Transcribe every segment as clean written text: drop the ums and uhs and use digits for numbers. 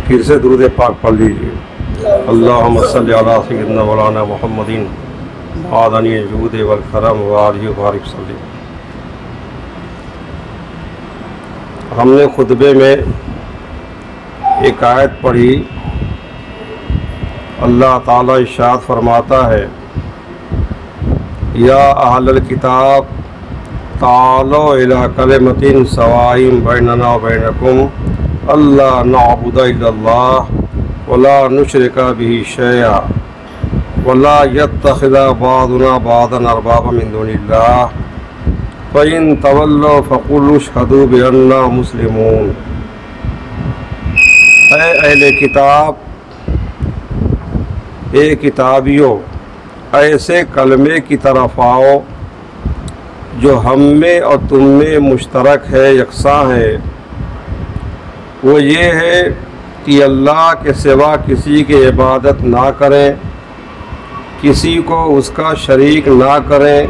फिर से दुरूद पाक पढ़ लीजिए। अल्लाहुम्मा सल्ली अला सय्यिदना मौलाना मुहम्मदिन आदनी जूद वल करम वालिहि बारिक सल्ली। हमने खुतबे में एक आयत पढ़ी। अल्लाह ताला इरशाद फरमाता है, या अहलल किताब तालो इला कलिमतिन सवाइम बैनना व बैनकुम अल्ला नअबुदा इल्लल्लाह वला नुशरिका बिही शैआ वला यत्तखिज़ा बादुना बादन अरबाबा मिन दुनिल्लाह फ़इन तवल्लौ फ़क़ुल अशहदू बिअन्ना मुस्लिमून। ऐ अहले किताब, ए किताबियों, ऐसे कलमे की तरफ आओ जो हम में और तुम में मुश्तरक है, यकसा है। वो ये है कि अल्लाह के सिवा किसी की इबादत ना करें, किसी को उसका शरीक ना करें,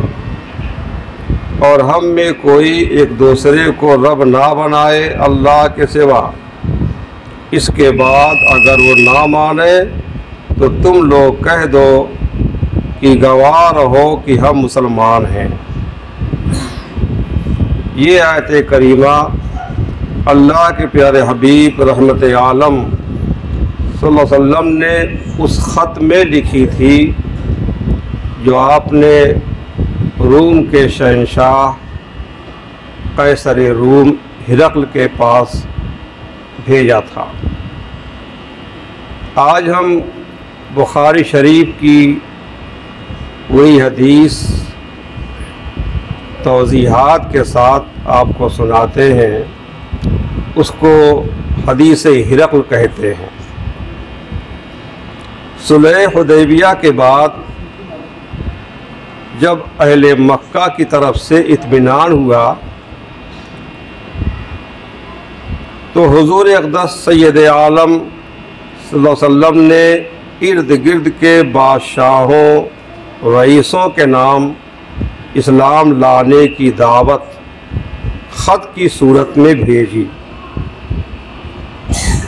और हम में कोई एक दूसरे को रब ना बनाए अल्लाह के सिवा। इसके बाद अगर वो ना माने तो तुम लोग कह दो कि गवाह रहो कि हम मुसलमान हैं। ये आयत करीमा अल्लाह के प्यारे हबीब रहमत आलम सल्लल्लाहु अलैहि वसल्लम ने उस ख़त में लिखी थी जो आपने रूम के शहंशाह कैसर रूम हिरक़ल के पास भेजा था। आज हम बुखारी शरीफ की वही हदीस तौज़ीहात के साथ आपको सुनाते हैं। उसको हदीस हिरक़ल कहते हैं। सुलह हुदैबिया के बाद जब अहले मक्का की तरफ से इत्मीनान हुआ तो हुज़ूर अक़दस सैयद आलम सल्लल्लाहु अलैहि वसल्लम ने इर्द गिर्द के बादशाहों रईसों के नाम इस्लाम लाने की दावत ख़त की सूरत में भेजी।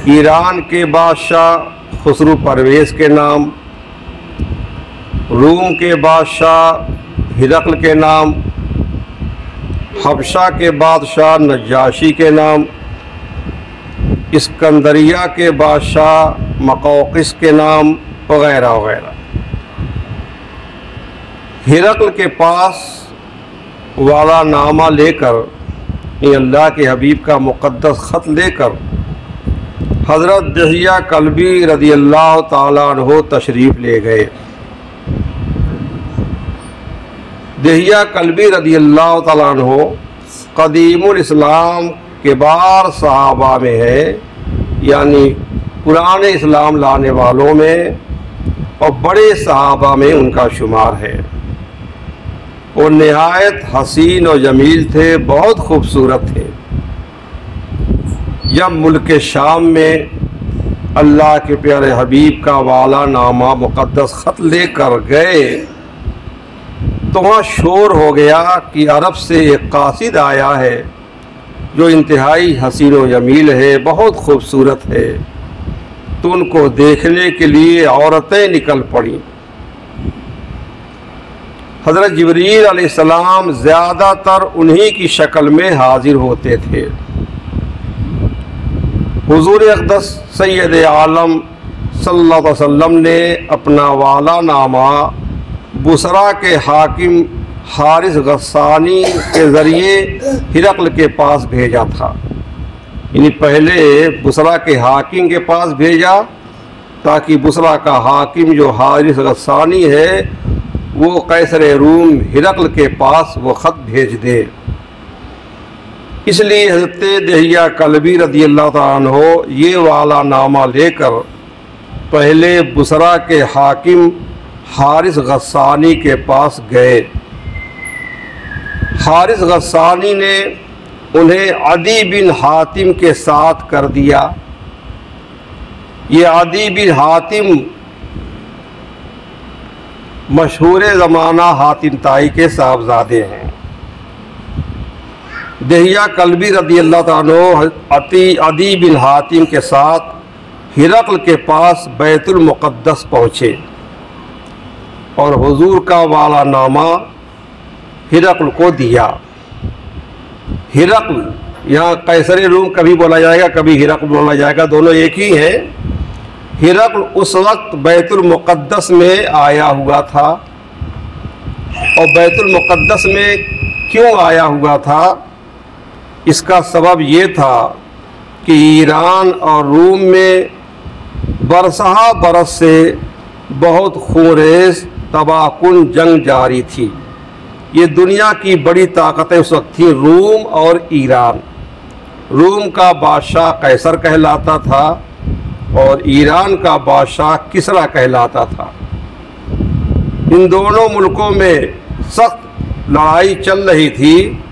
ईरान के बादशाह खुसरू परवेज़ के नाम, रूम के बादशाह हिरक़ल के नाम, हबशा के बादशाह नजाशी के नाम, इस्कंदरिया के बादशाह मकौक़िस के नाम वग़ैरह वग़ैरह। हिरक़ल के पास वाला नामा लेकर, अल्लाह के हबीब का मुक़द्दस ख़त लेकर हज़रत दहिया कल्बी रज़ियल्लाहु ताला अन्हु तशरीफ़ ले गए। दहिया कल्बी रज़ियल्लाहु ताला अन्हु क़दीमुल इस्लाम किबार सहाबा में है, यानी पुराने इस्लाम लाने वालों में, और बड़े सहाबा में उनका शुमार है। वो नहायत हसीन और जमील थे, बहुत खूबसूरत थे। जब मुल्क शाम में अल्लाह के प्यारे हबीब का वाला नामा मुक़द्दस ख़त लेकर गए तो वहाँ शोर हो गया कि अरब से एक कासिद आया है जो इंतहाई हसीन व जमील है, बहुत खूबसूरत है। तो उनको देखने के लिए औरतें निकल पड़ी। हज़रत जिब्रील अलैहिस्सलाम ज़्यादातर उन्हीं की शक्ल में हाजिर होते थे। हुज़ूर अक़दस सैयद आलम सल्लल्लाहु अलैहि वसल्लम ने अपना वाला नामा बुसरा के हाकिम हारिस गस्सानी के ज़रिए हिरक़ल के पास भेजा था। यानी पहले बुसरा के हाकिम के पास भेजा ताकि बुसरा का हाकिम जो हारिस गस्सानी है वो कैसर रूम हिरक़ल के पास वो ख़त भेज दे। इसलिए हज़रत दहिया कल्बी रज़ियल्लाहु ताला अन्हु ये वाला नामा लेकर पहले बुसरा के हाकिम हारिस गस्सानी के पास गए। हारिस गस्सानी ने उन्हें अदी बिन हातिम के साथ कर दिया। ये अदी बिन हातिम मशहूर ज़माना हातिम ताई के साहबजादे हैं। दहिया कल्बी रज़ियल्लाहु ताला अन्हु अदी बिन हातिम के साथ हिरकल के पास बैतुल मुक़द्दस पहुँचे और हुजूर का वाला नामा हिरकल को दिया। हिरकल यहाँ कैसर रूम कभी बोला जाएगा, कभी हिरकल बोला जाएगा, दोनों एक ही है। हिरकल उस वक्त बैतुल मुक़द्दस में आया हुआ था। और बैतुल मुक़द्दस में क्यों आया हुआ था, इसका सबब ये था कि ईरान और रूम में बरसहा बरस से बहुत खूनरेज़ तबाहकुन जंग जारी थी। ये दुनिया की बड़ी ताकतें उस वक्त थी, रूम और ईरान। रूम का बादशाह कैसर कहलाता था और ईरान का बादशाह किसरा कहलाता था। इन दोनों मुल्कों में सख्त लड़ाई चल रही थी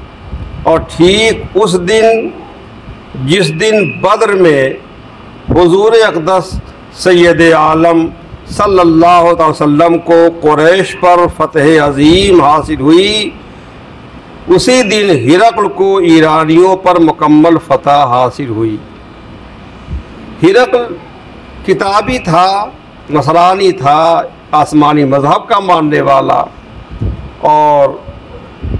और ठीक उस दिन जिस दिन बद्र में हुजूर अक़दस सैयद आलम सल्लल्लाहु अलैहि वसल्लम को कुरैश पर फ़तह अज़ीम हासिल हुई, उसी दिन हिरकल को ईरानियों पर मुकम्मल फ़तह हासिल हुई। हिरकल किताबी था, नसरानी था, आसमानी मज़हब का मानने वाला, और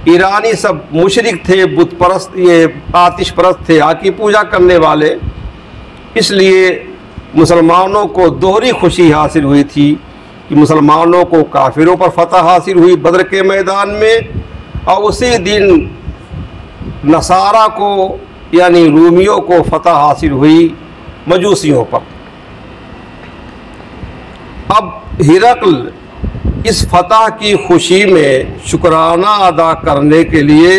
ईरानी सब मुशरिक थे, बुत परस्त, ये आतिश परस्त थे, आग की पूजा करने वाले। इसलिए मुसलमानों को दोहरी खुशी हासिल हुई थी कि मुसलमानों को काफिरों पर फतह हासिल हुई बद्र के मैदान में, और उसी दिन नसारा को यानी रूमियों को फतह हासिल हुई मजूसियों पर। अब हिरकल इस फतह की खुशी में शुक्राना अदा करने के लिए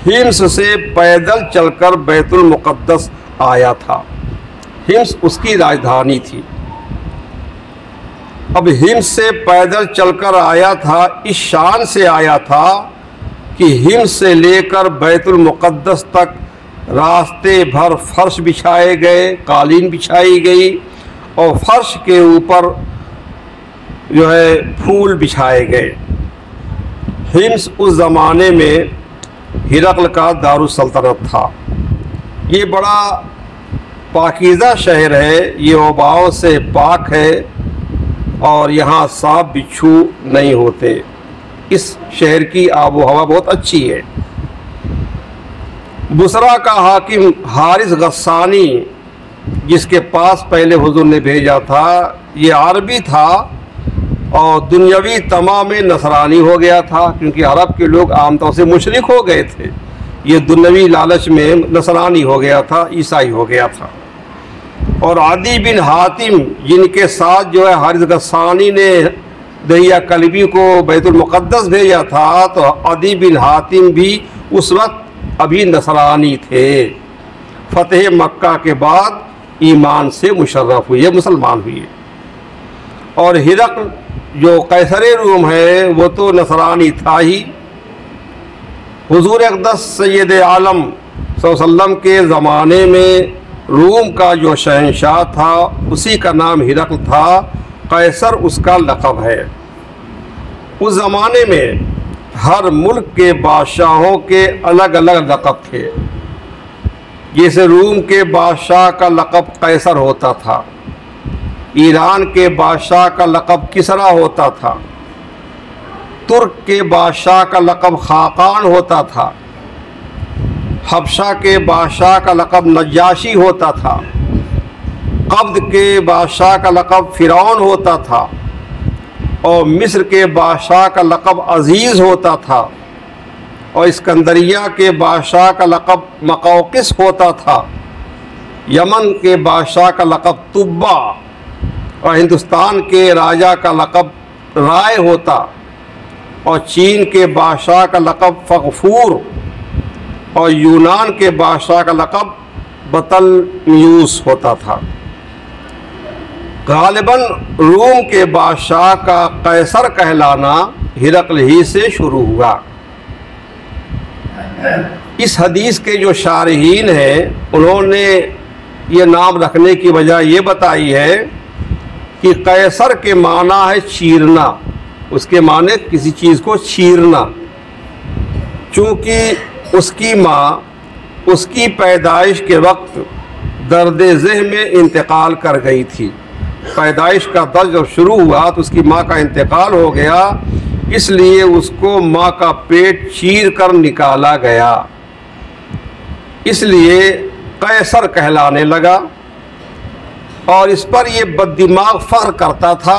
हिम्स से पैदल चलकर बैतुल मुक़द्दस आया था। हिम्स उसकी राजधानी थी। अब हिम्स से पैदल चलकर आया था, इस शान से आया था कि हिम्स से लेकर बैतुल मुक़द्दस तक रास्ते भर फर्श बिछाए गए, कालीन बिछाई गई और फर्श के ऊपर जो है फूल बिछाए गए। हिम्स उस ज़माने में हिरकल का दारुस्सल्तनत था। ये बड़ा पाकीज़ा शहर है, ये वबाओं से पाक है और यहाँ सांप बिच्छू नहीं होते। इस शहर की आबो हवा बहुत अच्छी है। बुसरा का हाकिम हारिस गस्सानी, जिसके पास पहले हुजूर ने भेजा था, ये अरबी था और दुनियावी तमाम में नसरानी हो गया था, क्योंकि अरब के लोग आमतौर से मुशरिक हो गए थे। ये दुनियावी लालच में नसरानी हो गया था, ईसाई हो गया था। और आदि बिन हातिम, जिनके साथ जो है हारिस गस्सानी ने दहिया कलबी को बैतुल मुक़द्दस भेजा था, तो आदि बिन हातिम भी उस वक्त अभी नसरानी थे। फतेह मक्का के बाद ईमान से मुशर्रफ हुए, मुसलमान हुए। और हिरकल जो कैसर रूम है वो तो नसरानी था ही। हुजूर अक़दस सैयद आलम सल्लल्लाहु अलैहि वसल्लम के ज़माने में रूम का जो शहंशाह था उसी का नाम हिरकल था, कैसर उसका लक़ब है। उस ज़माने में हर मुल्क के बादशाहों के अलग अलग लक़ब थे। जैसे रूम के बादशाह का लक़ब कैसर होता था, ईरान के बादशाह का लक़ब किसरा होता था, तुर्क के बादशाह का लक़ब खाकान होता था, हबशा के बादशाह का लक़ब नजाशी होता था, कब्द के बादशाह का लक़ब फ़िरौन होता था और मिस्र के बादशाह का लक़ब अज़ीज़ होता था और इस्कंदरिया के बादशाह का लक़ब मक़ौक़िस होता था, यमन के बादशाह का लक़ब तुब्बा और हिंदुस्तान के राजा का लक़ब राय होता और चीन के बादशाह का लक़ब फ़ग़फ़ूर और यूनान के बादशाह का लक़ब बतलम्यूस होता था। गालिबन रूम के बादशाह का कैसर कहलाना हिरकल ही से शुरू हुआ। इस हदीस के जो शारहीन हैं उन्होंने ये नाम रखने की वजह ये बताई है कि कैसर के माना है चीरना, उसके माने किसी चीज़ को चीरना। चूँकि उसकी माँ उसकी पैदाइश के वक्त दर्द ज़ह में इंतकाल कर गई थी। पैदाइश का दर्द जब शुरू हुआ तो उसकी माँ का इंतकाल हो गया, इसलिए उसको माँ का पेट चीर कर निकाला गया, इसलिए कैसर कहलाने लगा। और इस पर ये बददिमाग फ़ख्र करता था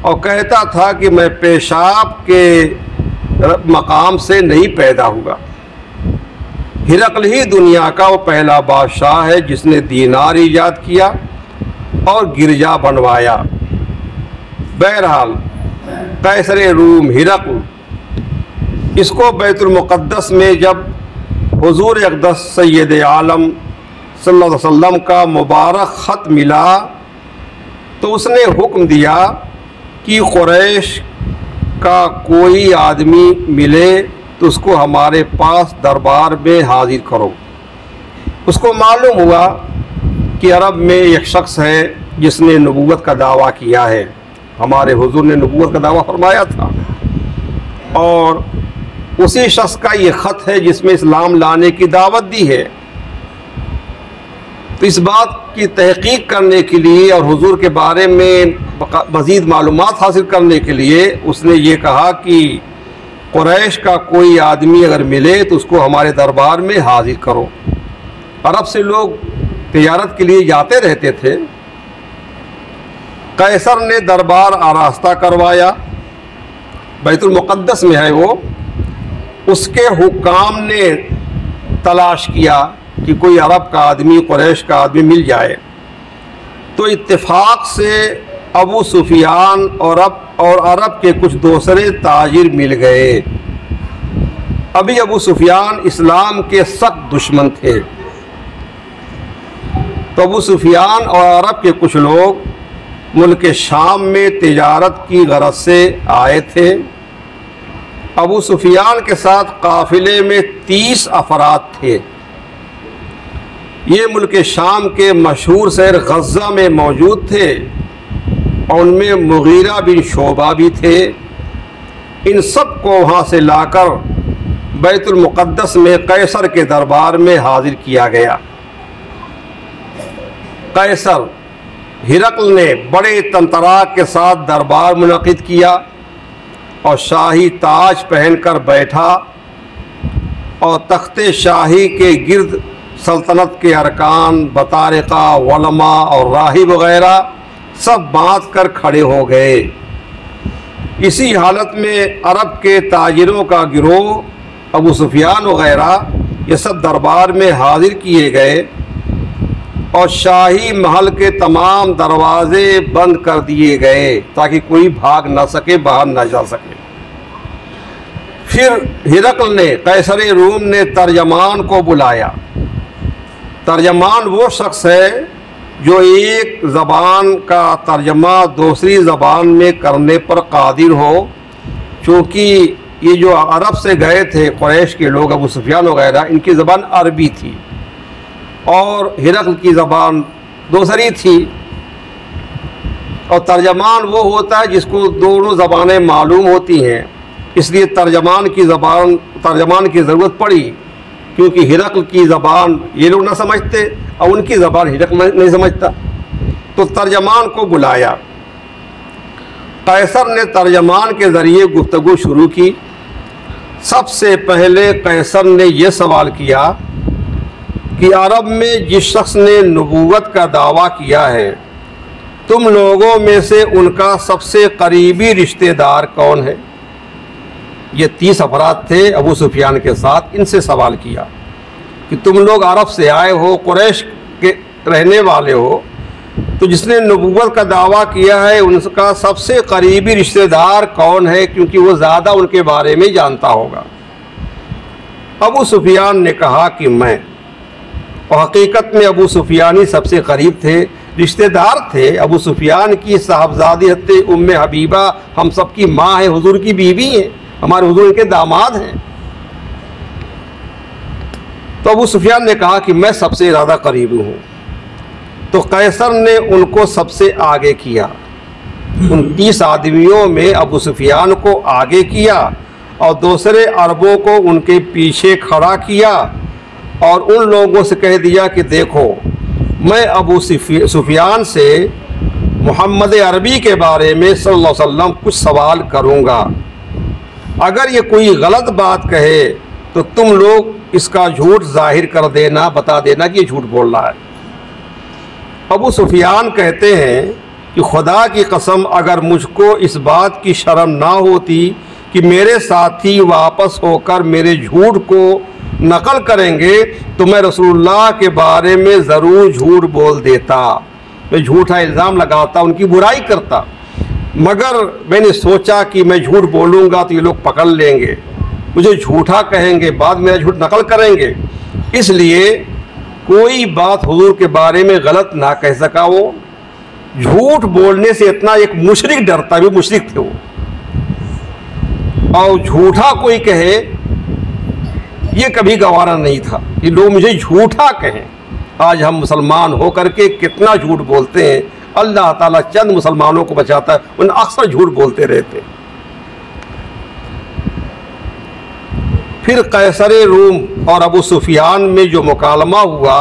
और कहता था कि मैं पेशाब के मकाम से नहीं पैदा हुआ। हिरकल ही दुनिया का वो पहला बादशाह है जिसने दीनार ईजाद किया और गिरजा बनवाया। बहरहाल कैसर रूम हिरकल, इसको बैतुल मुक़द्दस में जब हुज़ूर अक़दस सय्यद आलम सल्लल्लाहु अलैहि वसल्लम का मुबारक ख़त मिला तो उसने हुक्म दिया कि कुरैश का कोई आदमी मिले तो उसको हमारे पास दरबार में हाजिर करो। उसको मालूम हुआ कि अरब में एक शख्स है जिसने नबूवत का दावा किया है, हमारे हुजूर ने नबूवत का दावा फरमाया था, और उसी शख्स का ये ख़त है जिसमें इस्लाम लाने की दावत दी है। तो इस बात की तहकीक करने के लिए और हुजूर के बारे में मज़ीद मालूमात हासिल करने के लिए उसने ये कहा कि कुरैश का कोई आदमी अगर मिले तो उसको हमारे दरबार में हाजिर करो। अरब से लोग तिजारत के लिए जाते रहते थे। कैसर ने दरबार आरास्ता करवाया, बैतुल मुक़द्दस में है वो। उसके हुक्काम ने तलाश किया कि कोई अरब का आदमी, कुरैश का आदमी मिल जाए, तो इत्तेफाक से अबू सुफियान और अरब के कुछ दूसरे ताजिर मिल गए। अभी अबू सुफियान इस्लाम के सख्त दुश्मन थे, तो अबू सुफियान और अरब के कुछ लोग मुल्क शाम में तिजारत की गरज से आए थे। अबू सुफियान के साथ काफिले में 30 अफराद थे। ये मुल्क शाम के मशहूर शहर गज़ा में मौजूद थे और उनमें मुगीरा बिन शोबा भी थे। इन सब को वहाँ से लाकर बैतुल मुक़द्दस में कैसर के दरबार में हाजिर किया गया। कैसर हिरकल ने बड़े तंतराक के साथ दरबार मुनक़िद किया और शाही ताज पहनकर बैठा और तख्ते शाही के गिर्द सल्तनत के अरकान, बतारिका, उलमा और राहिब वगैरह सब बांध कर खड़े हो गए। इसी हालत में अरब के ताजिरों का गिरोह अबू सुफियान वगैरह ये सब दरबार में हाजिर किए गए और शाही महल के तमाम दरवाजे बंद कर दिए गए ताकि कोई भाग ना सके, बाहर ना जा सके। फिर हिरकल ने, कैसर रूम ने तर्जमान को बुलाया। तर्जमान वो शख्स है जो एक ज़बान का तर्जमा दूसरी ज़बान में करने पर कादिर हो। चूँकि ये जो अरब से गए थे कुरैश के लोग, अबू सुफियान वगैरह, इनकी ज़बान अरबी थी और हिरकल की ज़बान दूसरी थी। और तर्जमान वो होता है जिसको दोनों ज़बानें मालूम होती हैं, इसलिए तर्जमान की ज़रूरत पड़ी, क्योंकि हिरकल की ज़बान ये लोग ना समझते और उनकी ज़बान हिरकल नहीं समझता। तो तर्जमान को बुलाया। कैसर ने तर्जमान के ज़रिए गुफ्तगू शुरू की। सबसे पहले कैसर ने यह सवाल किया कि अरब में जिस शख्स ने नबूवत का दावा किया है, तुम लोगों में से उनका सबसे करीबी रिश्तेदार कौन है? ये 30 अफराद थे अबू सुफियान के साथ। इनसे सवाल किया कि तुम लोग अरब से आए हो, कुरैश के रहने वाले हो, तो जिसने नबूवत का दावा किया है उनका सबसे करीबी रिश्तेदार कौन है, क्योंकि वो ज़्यादा उनके बारे में जानता होगा। अबू सुफियान ने कहा कि मैं। और हकीकत में अबू सुफियान ही सबसे करीब थे, रिश्तेदार थे। अबू सुफियान की साहबजादी हत्ते उम्मे हबीबा हम सब की माँ है, हुजूर की बीवी है, हमारे हुजूर के दामाद हैं। तो अबू सुफियान ने कहा कि मैं सबसे ज़्यादा करीब हूँ। तो कैसर ने उनको सबसे आगे किया। उन 30 आदमियों में अबू सुफियान को आगे किया और दूसरे अरबों को उनके पीछे खड़ा किया और उन लोगों से कह दिया कि देखो, मैं अबू सुफियान से मोहम्मद अरबी के बारे में सल्लल्लाहु अलैहि वसल्लम कुछ सवाल करूँगा। अगर ये कोई गलत बात कहे तो तुम लोग इसका झूठ जाहिर कर देना, बता देना कि ये झूठ बोल रहा है। अबू सुफियान कहते हैं कि खुदा की कसम, अगर मुझको इस बात की शर्म ना होती कि मेरे साथी वापस होकर मेरे झूठ को नकल करेंगे तो मैं रसूलुल्लाह के बारे में ज़रूर झूठ बोल देता। मैं झूठा इल्ज़ाम लगाता, उनकी बुराई करता, मगर मैंने सोचा कि मैं झूठ बोलूँगा तो ये लोग पकड़ लेंगे, मुझे झूठा कहेंगे, बाद मेरा झूठ नकल करेंगे, इसलिए कोई बात हुजूर के बारे में गलत ना कह सका। वो झूठ बोलने से इतना एक मुशरिक डरता, भी मुशरिक थे वो, और झूठा कोई कहे ये कभी गवारा नहीं था कि लोग मुझे झूठा कहें। आज हम मुसलमान हो करके कितना झूठ बोलते हैं। अल्लाह ताला चंद मुसलमानों को बचाता है, उन अक्सर झूठ बोलते रहते। फिर कैसर रूम और अबू सुफियान में जो मुकालमा हुआ,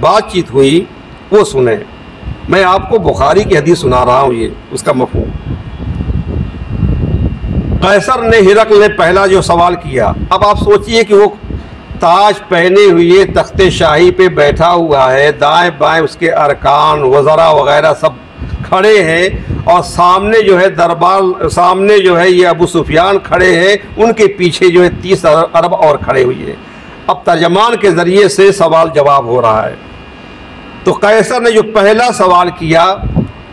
बातचीत हुई, वो सुने। मैं आपको बुखारी की हदीस सुना रहा हूँ, ये उसका मफ़हूम। कैसर ने हिरकल ने पहला जो सवाल किया, अब आप सोचिए कि वो ताज पहने हुए तख्ते शाही पे बैठा हुआ है, दाएं बाएं उसके अरकान वज़रा वगैरह सब खड़े हैं, और सामने जो है दरबार, सामने जो है ये अबू सुफियान खड़े हैं, उनके पीछे जो है 30 अरब और खड़े हुए हैं। अब तर्जमान के ज़रिए से सवाल जवाब हो रहा है। तो कैसर ने जो पहला सवाल किया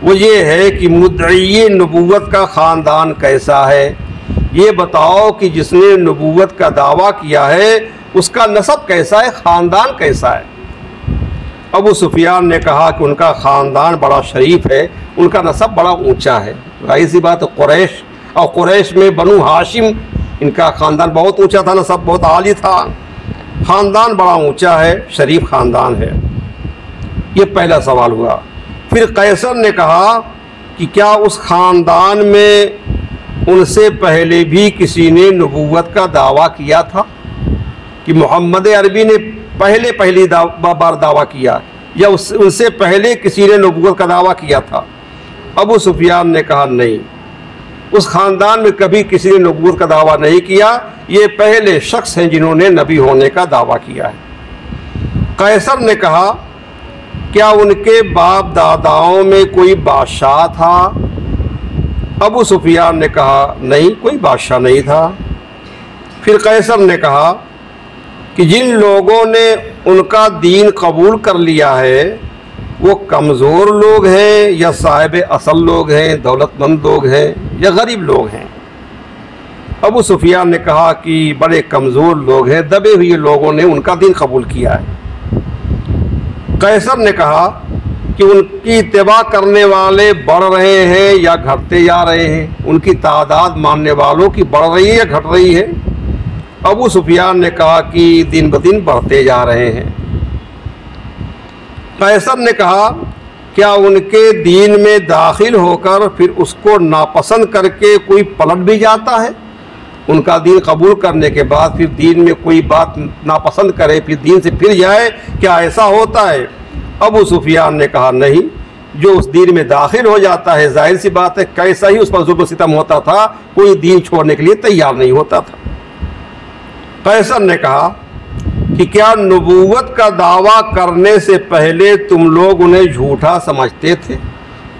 वो ये है कि मुद्दई नबूवत का ख़ानदान कैसा है, ये बताओ कि जिसने नबूवत का दावा किया है उसका नसब कैसा है, ख़ानदान कैसा है। अबू सुफियान ने कहा कि उनका ख़ानदान बड़ा शरीफ है, उनका नसब बड़ा ऊंचा है। जाहिर सी बात, कुरैश, और कुरैश में बनु हाशिम, इनका ख़ानदान बहुत ऊंचा था, नसब बहुत आली था, ख़ानदान बड़ा ऊंचा है, शरीफ ख़ानदान है। ये पहला सवाल हुआ। फिर कैसर ने कहा कि क्या उस ख़ानदान में उनसे पहले भी किसी ने नबूवत का दावा किया था, कि मोहम्मद अरबी ने पहली बार दावा किया, या उनसे पहले किसी ने नबूवत का दावा किया था। अबू सुफियान ने कहा नहीं, उस ख़ानदान में कभी किसी ने नबूवत का दावा नहीं किया, ये पहले शख्स हैं जिन्होंने नबी होने का दावा किया है। कैसर ने कहा क्या उनके बाप दादाओं में कोई बादशाह था। अबू सुफियान ने कहा नहीं, कोई बादशाह नहीं था। फिर कैसर ने कहा कि जिन लोगों ने उनका दीन कबूल कर लिया है वो कमज़ोर लोग हैं या साहिब असल लोग हैं, दौलतमंद लोग हैं या गरीब लोग हैं। अबू सुफियान ने कहा कि बड़े कमज़ोर लोग हैं, दबे हुए लोगों ने उनका दीन कबूल किया है। कैसर ने कहा कि उनकी इत्तिबा करने वाले बढ़ रहे हैं या घटते जा रहे हैं, उनकी तादाद मानने वालों की बढ़ रही है या घट रही है। अबू सुफियान ने कहा कि दिन ब दिन बढ़ते जा रहे हैं। कैसर ने कहा क्या उनके दीन में दाखिल होकर फिर उसको नापसंद करके कोई पलट भी जाता है, उनका दीन कबूल करने के बाद फिर दीन में कोई बात नापसंद करे फिर दीन से फिर जाए, क्या ऐसा होता है। अबू सुफियान ने कहा नहीं, जो उस दीन में दाखिल हो जाता है जाहिर सी बात है कैसा ही उस पर जुल्म सितम होता था, कोई दीन छोड़ने के लिए तैयार नहीं होता था। कैसर ने कहा कि क्या नबूवत का दावा करने से पहले तुम लोग उन्हें झूठा समझते थे,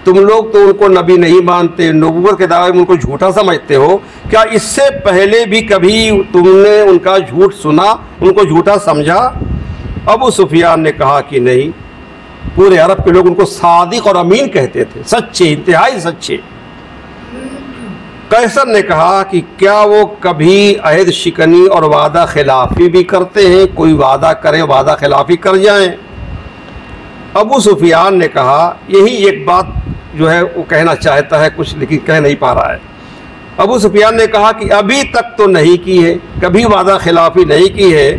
तुम लोग तो उनको नबी नहीं मानते, नबूवत के दावे में उनको झूठा समझते हो, क्या इससे पहले भी कभी तुमने उनका झूठ सुना, उनको झूठा समझा। अबू सुफियान ने कहा कि नहीं, पूरे अरब के लोग उनको सादिक और अमीन कहते थे, सच्चे, इंतहाई सच्चे। कैसर ने कहा कि क्या वो कभी अहद शिकनी और वादा खिलाफी भी करते हैं, कोई वादा करें वादा खिलाफी कर जाएं। अबू सुफियान ने कहा यही एक बात जो है वो कहना चाहता है कुछ, लेकिन कह नहीं पा रहा है। अबू सुफियान ने कहा कि अभी तक तो नहीं की है, कभी वादा खिलाफी नहीं की है,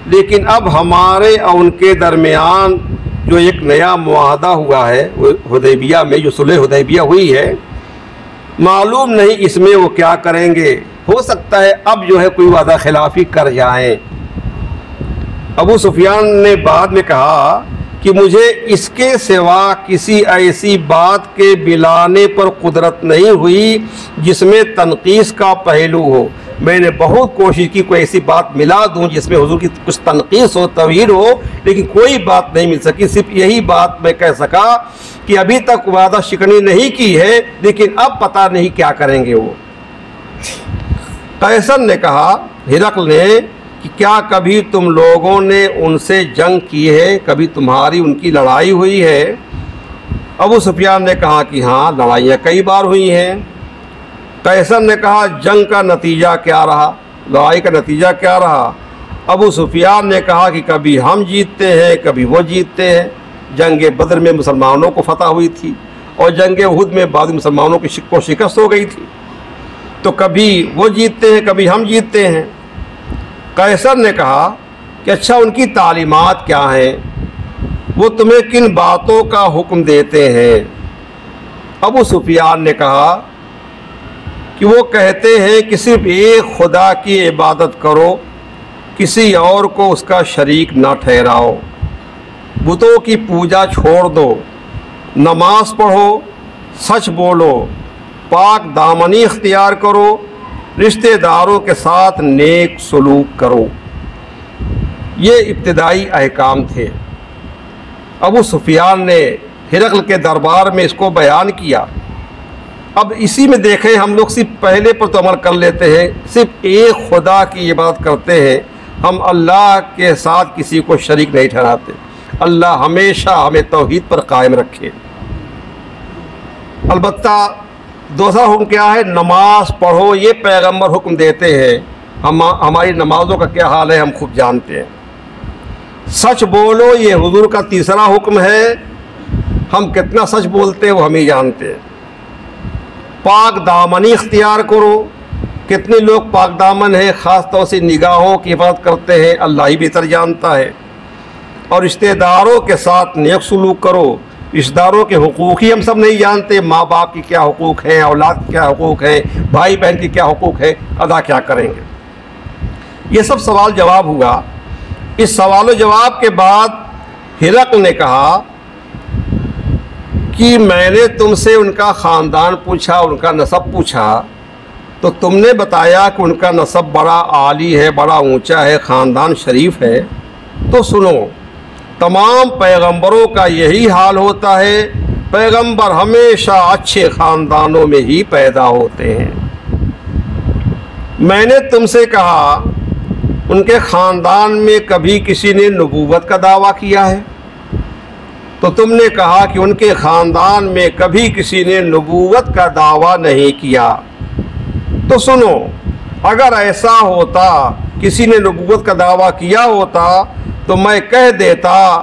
लेकिन अब हमारे और उनके दरमियान जो एक नया मुआहदा हुआ है हुदैबिया में, जो सुलह हुदैबिया हुई है, मालूम नहीं इसमें वो क्या करेंगे, हो सकता है अब जो है कोई वादा खिलाफी कर जाएं। अबू सुफियान ने बाद में कहा कि मुझे इसके सिवा किसी ऐसी बात के मिलाने पर कुदरत नहीं हुई जिसमें तनकीस का पहलू हो। मैंने बहुत कोशिश की कोई ऐसी बात मिला दूं जिसमें हुजूर की कुछ तनकीस हो, तवहीर हो, लेकिन कोई बात नहीं मिल सकी। सिर्फ यही बात मैं कह सका कि अभी तक वादा शिकनी नहीं की है, लेकिन अब पता नहीं क्या करेंगे वो। कैसर ने कहा, हिरकल ने, कि क्या कभी तुम लोगों ने उनसे जंग की है, कभी तुम्हारी उनकी लड़ाई हुई है? अबू सुफियान ने कहा कि हाँ, लड़ाइयाँ कई बार हुई हैं। कैसर ने कहा, जंग का नतीजा क्या रहा, लड़ाई का नतीजा क्या रहा? अबू सुफियान ने कहा कि कभी हम जीतते हैं, कभी वो जीतते हैं। जंग बदर में मुसलमानों को फतह हुई थी और जंग उहुद में बाद मुसलमानों की शिकस्त हो गई थी। तो कभी वो जीतते हैं, कभी हम जीतते हैं। कैसर ने कहा कि अच्छा, उनकी तालीमात क्या हैं, वो तुम्हें किन बातों का हुक्म देते हैं? अबू सुफियान ने कहा कि वो कहते हैं कि सिर्फ एक खुदा की इबादत करो, किसी और को उसका शरीक ना ठहराओ, बुतों की पूजा छोड़ दो, नमाज पढ़ो, सच बोलो, पाक दामनी इख्तियार करो, रिश्तेदारों के साथ नेक सलूक करो। ये इब्तिदाई अहकाम थे। अबू सुफियान ने हिरकल के दरबार में इसको बयान किया। अब इसी में देखें, हम लोग सिर्फ पहले पर तो अमल कर लेते हैं, सिर्फ एक खुदा की इबादत करते हैं, हम अल्लाह के साथ किसी को शरीक नहीं ठहराते। अल्लाह हमेशा हमें तौहीद पर कायम रखे। अलबत्ता दूसरा हुक्म क्या है? नमाज पढ़ो, ये पैगंबर हुक्म देते हैं। हमारी नमाजों का क्या हाल है हम खूब जानते हैं। सच बोलो, ये हुजूर का तीसरा हुक्म है। हम कितना सच बोलते हैं वो हम ही जानते हैं। पाक दामनी इख्तियार करो, कितने लोग पाक दामन हैं, ख़ास तौर से निगाहों की हिफाजत करते हैं, अल्लाह ही बेहतर जानता है। और रिश्तेदारों के साथ नेक सलूक करो। रिश्तेदारों के हुकूक ही हम सब नहीं जानते, माँ बाप की क्या हुकूक हैं, औलाद के क्या हुकूक हैं, भाई बहन की क्या हुकूक है, अदा क्या करेंगे। ये सब सवाल जवाब हुआ। इस सवाल जवाब के बाद हिरकल ने कहा कि मैंने तुमसे उनका ख़ानदान पूछा, उनका नसब पूछा, तो तुमने बताया कि उनका नसब बड़ा आली है, बड़ा ऊंचा है, ख़ानदान शरीफ है। तो सुनो, तमाम पैगंबरों का यही हाल होता है। पैगंबर हमेशा अच्छे ख़ानदानों में ही पैदा होते हैं। मैंने तुमसे कहा उनके ख़ानदान में कभी किसी ने नबूवत का दावा किया है, तो तुमने कहा कि उनके ख़ानदान में कभी किसी ने नबूवत का दावा नहीं किया। तो सुनो, अगर ऐसा होता, किसी ने नबूवत का दावा किया होता, तो मैं कह देता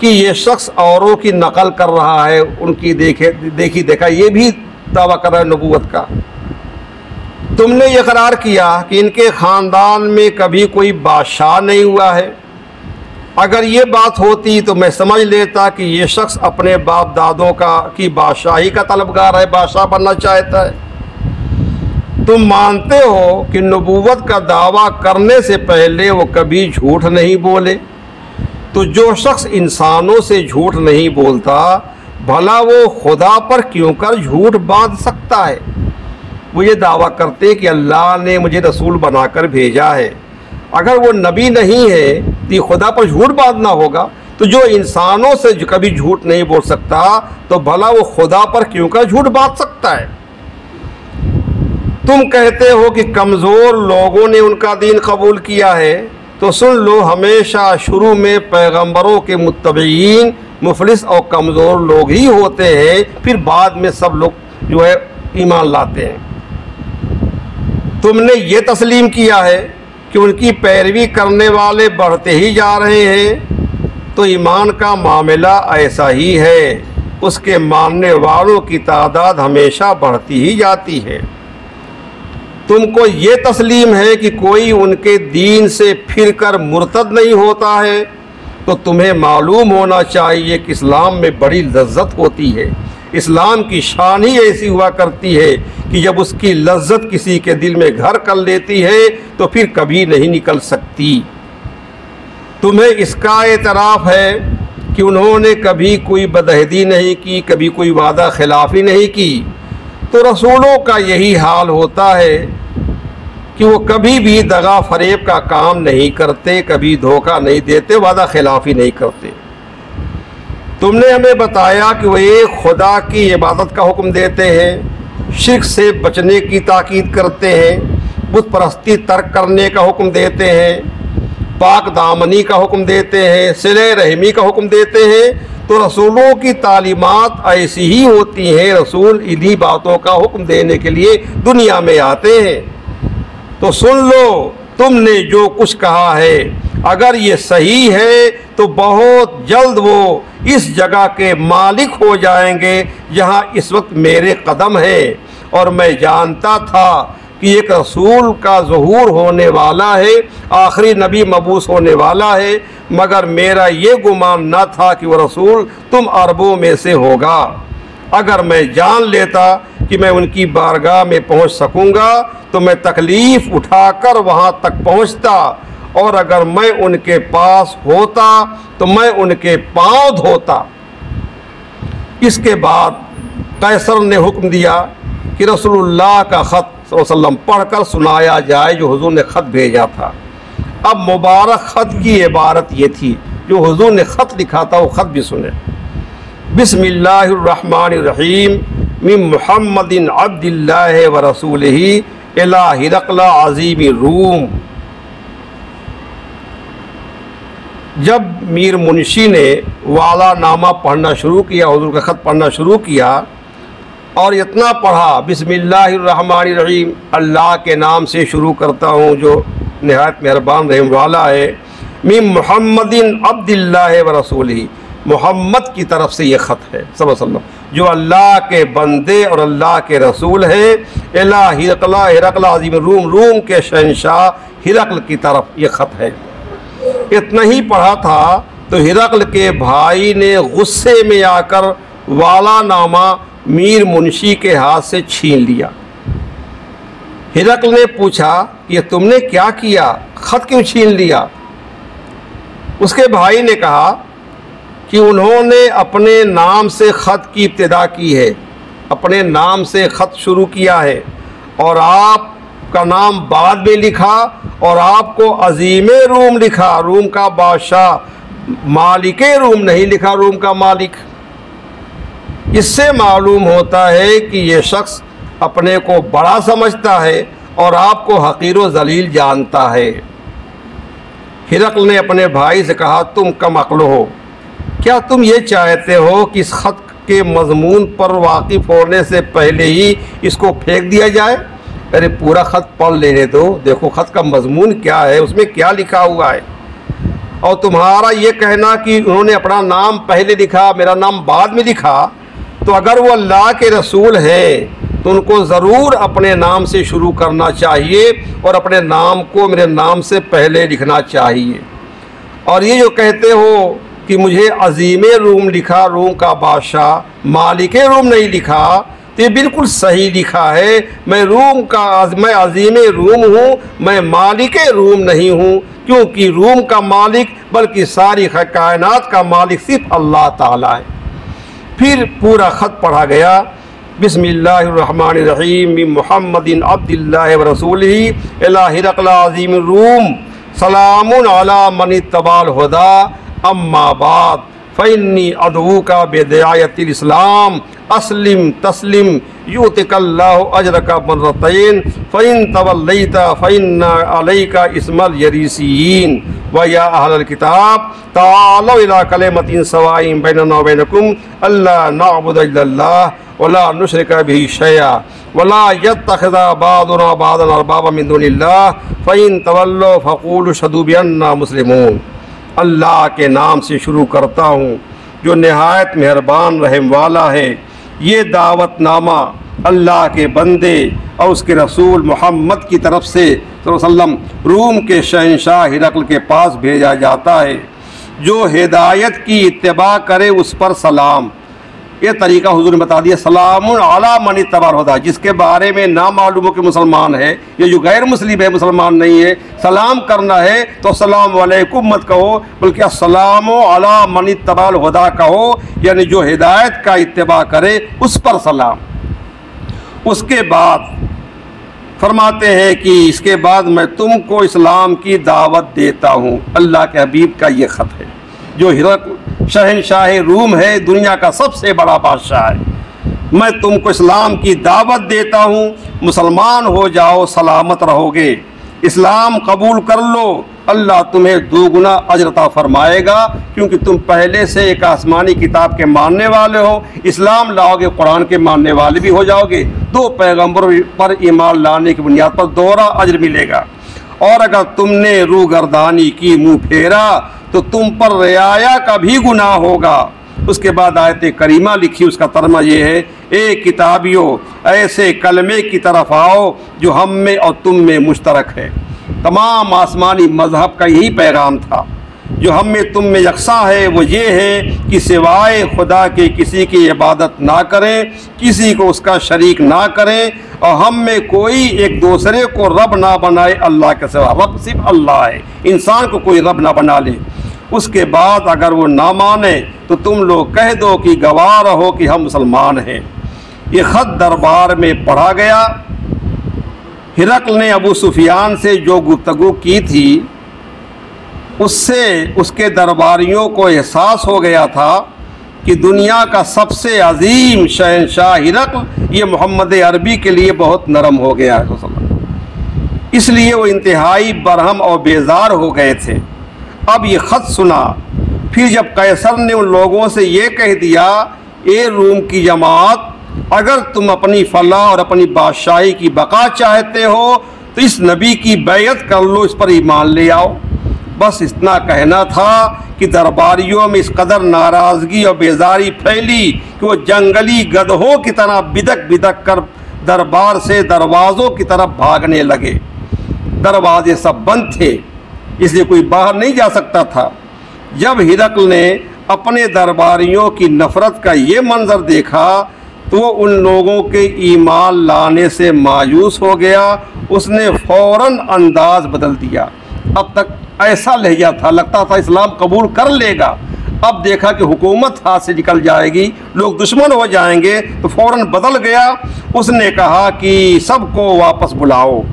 कि ये शख्स औरों की नकल कर रहा है, उनकी देखी देखा ये भी दावा कर रहा है नबूवत का। तुमने ये करार किया कि इनके ख़ानदान में कभी कोई बादशाह नहीं हुआ है। अगर ये बात होती तो मैं समझ लेता कि ये शख्स अपने बाप दादों की बादशाही का तलबगार है, बादशाह बनना चाहता है। तुम मानते हो कि नबूवत का दावा करने से पहले वो कभी झूठ नहीं बोले, तो जो शख्स इंसानों से झूठ नहीं बोलता, भला वो खुदा पर क्यों कर झूठ बांध सकता है। वो ये दावा करते कि अल्लाह ने मुझे रसूल बनाकर भेजा है। अगर वो नबी नहीं है तो ये खुदा पर झूठ बांधना होगा। तो जो इंसानों से कभी झूठ नहीं बोल सकता, तो भला वो खुदा पर क्यों कर झूठ बांध सकता है। तुम कहते हो कि कमज़ोर लोगों ने उनका दीन कबूल किया है, तो सुन लो, हमेशा शुरू में पैगंबरों के मुत्तबईन मुफलिस और कमज़ोर लोग ही होते हैं, फिर बाद में सब लोग जो है ईमान लाते हैं। तुमने ये तस्लीम किया है कि उनकी पैरवी करने वाले बढ़ते ही जा रहे हैं, तो ईमान का मामला ऐसा ही है, उसके मानने वालों की तादाद हमेशा बढ़ती ही जाती है। तुमको ये तस्लीम है कि कोई उनके दीन से फिरकर मुर्तद नहीं होता है, तो तुम्हें मालूम होना चाहिए कि इस्लाम में बड़ी लज्जत होती है। इस्लाम की शान ही ऐसी हुआ करती है कि जब उसकी लज्जत किसी के दिल में घर कर लेती है तो फिर कभी नहीं निकल सकती। तुम्हें इसका एतराफ़ है कि उन्होंने कभी कोई बदअहदी नहीं की, कभी कोई वादा खिलाफ़ी नहीं की। तो रसूलों का यही हाल होता है कि वो कभी भी दगा फरेब का काम नहीं करते, कभी धोखा नहीं देते, वादा खिलाफ़ी नहीं करते। तुमने हमें बताया कि वो एक खुदा की इबादत का हुक्म देते हैं, शिर्क से बचने की ताकीद करते हैं, बुत परस्ती तर्क करने का हुक्म देते हैं, पाक दामनी का हुक्म देते हैं, सिले रहमी का हुक्म देते हैं। तो रसूलों की तालीमात ऐसी ही होती हैं। रसूल इन्हीं बातों का हुक्म देने के लिए दुनिया में आते हैं। तो सुन लो, तुमने जो कुछ कहा है, अगर ये सही है तो बहुत जल्द वो इस जगह के मालिक हो जाएंगे जहाँ इस वक्त मेरे कदम है। और मैं जानता था कि एक रसूल का ज़हूर होने वाला है, आखिरी नबी मबूस होने वाला है, मगर मेरा ये गुमान न था कि वो रसूल तुम अरबों में से होगा। अगर मैं जान लेता कि मैं उनकी बारगाह में पहुंच सकूंगा तो मैं तकलीफ़ उठाकर वहां तक पहुंचता, और अगर मैं उनके पास होता तो मैं उनके पांव धोता। इसके बाद कैसर ने हुक्म दिया कि रसूलुल्लाह का ख़त वसल्लम पढ़कर सुनाया जाए जो हुजूर ने ख़त भेजा था। अब मुबारक ख़त की इबारत ये थी, जो हुजूर ने ख़त लिखा था वो ख़त भी सुने। बिस्मिल्लाहिर्रहमानिर्रहीम मिन मुहम्मदिन अब्दिल्लाहि व रसूलिही इला हिरक़ल अज़ीमी रूम। जब मीर मुंशी ने वाला नामा पढ़ना शुरू किया, हुजूर का ख़त पढ़ना शुरू किया और इतना पढ़ा, बिस्मिल्लाहिर्रहमानिर्रहीम, अल्लाह के नाम से शुरू करता हूँ जो नहायत मेहरबान रहम वाला है, मिन मुहम्मदिन अब्दिल्लाहि व रसूलिही, मोहम्मद की तरफ से ये ख़त है सल्लल्लाहु अलैहि वसल्लम, जो अल्लाह के बंदे और अल्लाह के रसूल हैं, इला हिरक़ल अज़ीम रूम, रूम के शहंशाह हिरक़ल की तरफ ये ख़त है। इतना ही पढ़ा था तो हिरक़ल के भाई ने गुस्से में आकर वाला नामा मीर मुंशी के हाथ से छीन लिया। हिरक़ल ने पूछा, ये तुमने क्या किया, ख़त क्यों छीन लिया? उसके भाई ने कहा कि उन्होंने अपने नाम से ख़त की इब्तिदा की है, अपने नाम से ख़त शुरू किया है और आपका नाम बाद में लिखा और आपको अज़ीम रूम लिखा, रूम का बादशाह, मालिक रूम नहीं लिखा, रूम का मालिक। इससे मालूम होता है कि ये शख्स अपने को बड़ा समझता है और आपको हक़ीर व ज़लील जानता है। हिरक़ल ने अपने भाई से कहा, तुम कम अक्ल हो, क्या तुम ये चाहते हो कि इस ख़त के मज़मून पर वाकिफ़ होने से पहले ही इसको फेंक दिया जाए? अरे पूरा ख़त पढ़ लेने दो, देखो ख़त का मज़मून क्या है, उसमें क्या लिखा हुआ है। और तुम्हारा ये कहना कि उन्होंने अपना नाम पहले लिखा, मेरा नाम बाद में लिखा, तो अगर वो अल्लाह के रसूल हैं तो उनको ज़रूर अपने नाम से शुरू करना चाहिए और अपने नाम को मेरे नाम से पहले लिखना चाहिए। और ये जो कहते हो कि मुझे अज़ीम रूम लिखा, रूम का बादशाह, मालिक रूम नहीं लिखा, तो ये बिल्कुल सही लिखा है। मैं अज़ीम रूम हूँ, मैं मालिक रूम नहीं हूँ, क्योंकि रूम का मालिक बल्कि सारी कायनात का मालिक सिर्फ अल्लाह ताला है। फिर पूरा ख़त पढ़ा गया, बिस्मिल्लाहिर्रहमानिर्रहीम मिन मुहम्मदिन अब्दिल्लाहि व रसूलिही इला हिरक़ल अज़ीम रूम सलामुन अला मन इत्तबअल हुदा अम्मा बाद फ़इन्नी अदऊका बिदिआयतिल इस्लाम अस्लिम तस्लिम युतिकल्लाहु अजरका मर्रतैन फ़इन तवल्लैता फ़इन्ना अलैका इस्मल यरीसीन व या अहलल किताब तालौ इला कलिमतिन सवाइन बैनना व बैनकुम अल्ला नअबुद इल्लल्लाह व ला नुशरिका बिही शैआ व ला यत्तखिज़ा बादुना बादन अरबाबा मिन दुनिल्लाह फ़इन तवल्लौ फ़क़ूलू अशहदु बिअन्ना मुस्लिमून। अल्लाह के नाम से शुरू करता हूँ जो नहायत मेहरबान रहम वाला है। ये दावतनामा अल्लाह के बंदे और उसके रसूल मोहम्मद की तरफ से सल्लम रूम के शहंशाह हिरक़ल के पास भेजा जाता है। जो हिदायत की इत्तिबा करे उस पर सलाम, ये तरीका हुजूर ने बता दिया। सलामुन अला मन इत्तबअल हुदा, जिसके बारे में ना मालूम हो कि मुसलमान है, ये जो गैर मुस्लिम है, मुसलमान नहीं है, सलाम करना है तो अस्सलाम वालेकुम मत कहो, बल्कि अस्सलामु अला मन इत्तबअल हुदा कहो, यानी जो हिदायत का इत्तिबा करे उस पर सलाम। उसके बाद फरमाते हैं कि इसके बाद मैं तुमको इस्लाम की दावत देता हूँ। अल्लाह के हबीब का ये ख़त है। जो हिरक़ल शहंशाह रूम है, दुनिया का सबसे बड़ा बादशाह है, मैं तुमको इस्लाम की दावत देता हूँ, मुसलमान हो जाओ, सलामत रहोगे, इस्लाम कबूल कर लो, अल्लाह तुम्हें दोगुना अजर अता फरमाएगा, क्योंकि तुम पहले से एक आसमानी किताब के मानने वाले हो, इस्लाम लाओगे, कुरान के मानने वाले भी हो जाओगे, दो पैगंबरों पर ईमान लाने की बुनियाद पर दोहरा अजर मिलेगा। और अगर तुमने रूगर्दानी की, मुँह फेरा, तो तुम पर रियाया का भी गुनाह होगा। उसके बाद आयत करीमा लिखी, उसका तर्जुमा ये है, ए किताबियों, ऐसे कलमे की तरफ आओ जो हम में और तुम में मुश्तरक है। तमाम आसमानी मज़हब का यही पैगाम था। जो हम में तुम में यकसा है वो ये है कि सिवाय खुदा के किसी की इबादत ना करें, किसी को उसका शरीक ना करें, और हम में कोई एक दूसरे को रब ना बनाए अल्लाह के सिवा। रब सिर्फ अल्लाह है, इंसान को कोई रब ना बना ले। उसके बाद अगर वो ना माने तो तुम लोग कह दो कि गवाह रहो कि हम मुसलमान हैं। ये ख़त दरबार में पढ़ा गया। हिरक़ल ने अबू सुफियान से जो गुफ्तगू की थी, उससे उसके दरबारियों को एहसास हो गया था कि दुनिया का सबसे अजीम शहंशाह हिरक़ल ये मोहम्मद अरबी के लिए बहुत नरम हो गया है। इसलिए वो इंतहाई बरहम और बेजार हो गए थे। अब ये ख़त सुना। फिर जब कैसर ने उन लोगों से ये कह दिया, ए रूम की जमात, अगर तुम अपनी फलाह और अपनी बादशाही की बका चाहते हो तो इस नबी की बैयत कर लो, इस पर ईमान ले आओ। बस इतना कहना था कि दरबारियों में इस कदर नाराज़गी और बेजारी फैली कि वो जंगली गधों की तरह बिदक बिदक कर दरबार से दरवाज़ों की तरफ भागने लगे। दरवाजे सब बंद थे, इसलिए कोई बाहर नहीं जा सकता था। जब हिरक़ल ने अपने दरबारियों की नफ़रत का ये मंज़र देखा तो वो उन लोगों के ईमान लाने से मायूस हो गया। उसने फ़ौरन अंदाज़ बदल दिया। अब तक ऐसा लहजा था, लगता था इस्लाम कबूल कर लेगा। अब देखा कि हुकूमत हाथ से निकल जाएगी, लोग दुश्मन हो जाएंगे, तो फ़ौरन बदल गया। उसने कहा कि सबको वापस बुलाओ।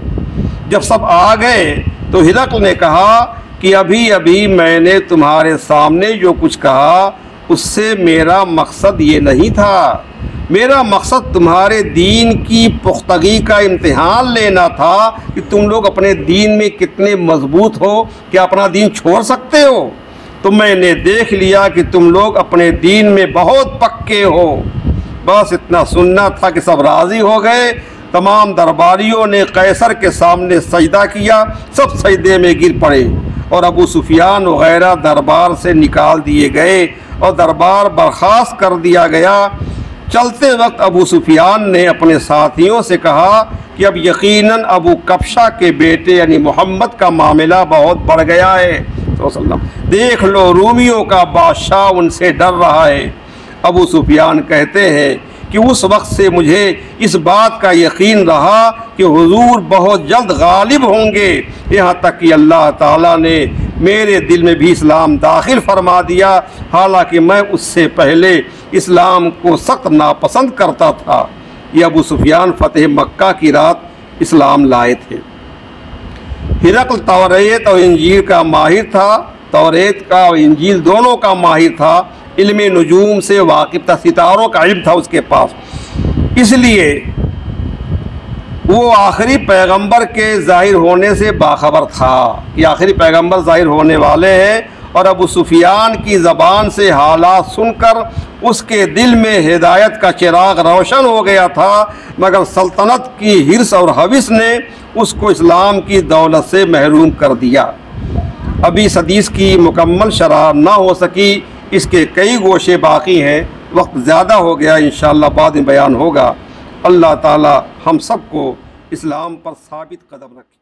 जब सब आ गए तो हिरक़ल ने कहा कि अभी अभी मैंने तुम्हारे सामने जो कुछ कहा उससे मेरा मकसद ये नहीं था। मेरा मकसद तुम्हारे दीन की पुख्तगी का इम्तिहान लेना था कि तुम लोग अपने दीन में कितने मजबूत हो, क्या अपना दीन छोड़ सकते हो। तो मैंने देख लिया कि तुम लोग अपने दीन में बहुत पक्के हो। बस इतना सुनना था कि सब राज़ी हो गए। तमाम दरबारियों ने कैसर के सामने सजदा किया, सब सजदे में गिर पड़े और अबू सुफियान वगैरह दरबार से निकाल दिए गए और दरबार बर्खास्त कर दिया गया। चलते वक्त अबू सुफियान ने अपने साथियों से कहा कि अब यकीनन अबू कब्शा के बेटे यानी मोहम्मद का मामला बहुत बढ़ गया है। देख लो, रूमियों का बादशाह उनसे डर रहा है। अबू सुफियान कहते हैं कि उस वक्त से मुझे इस बात का यकीन रहा कि हुजूर बहुत जल्द गालिब होंगे, यहाँ तक कि अल्लाह ताला ने मेरे दिल में भी इस्लाम दाखिल फरमा दिया, हालांकि मैं उससे पहले इस्लाम को सख्त नापसंद करता था। ये अबू सुफियान फ़तेह मक्का की रात इस्लाम लाए थे। हिरक़ल तौरेत और इंजील का माहिर था, तौरेत का और इंजील दोनों का माहिर था। इल्मे नुजूम से वाकिफ़ था, सितारों का इल्म था उसके पास। इसलिए वो आखिरी पैगंबर के ज़ाहिर होने से बाखबर था कि आखिरी पैगंबर ज़ाहिर होने वाले हैं। और अबू सुफियान की ज़बान से हालात सुनकर उसके दिल में हिदायत का चिराग रोशन हो गया था, मगर सल्तनत की हिर्स और हविस ने उसको इस्लाम की दौलत से महरूम कर दिया। अभी इस हदीस की मुकम्मल शरह ना हो सकी, इसके कई गोशे बाकी हैं। वक्त ज़्यादा हो गया, इंशाअल्लाह बाद में बयान होगा। अल्लाह ताला हम सबको इस्लाम पर साबित कदम रखे।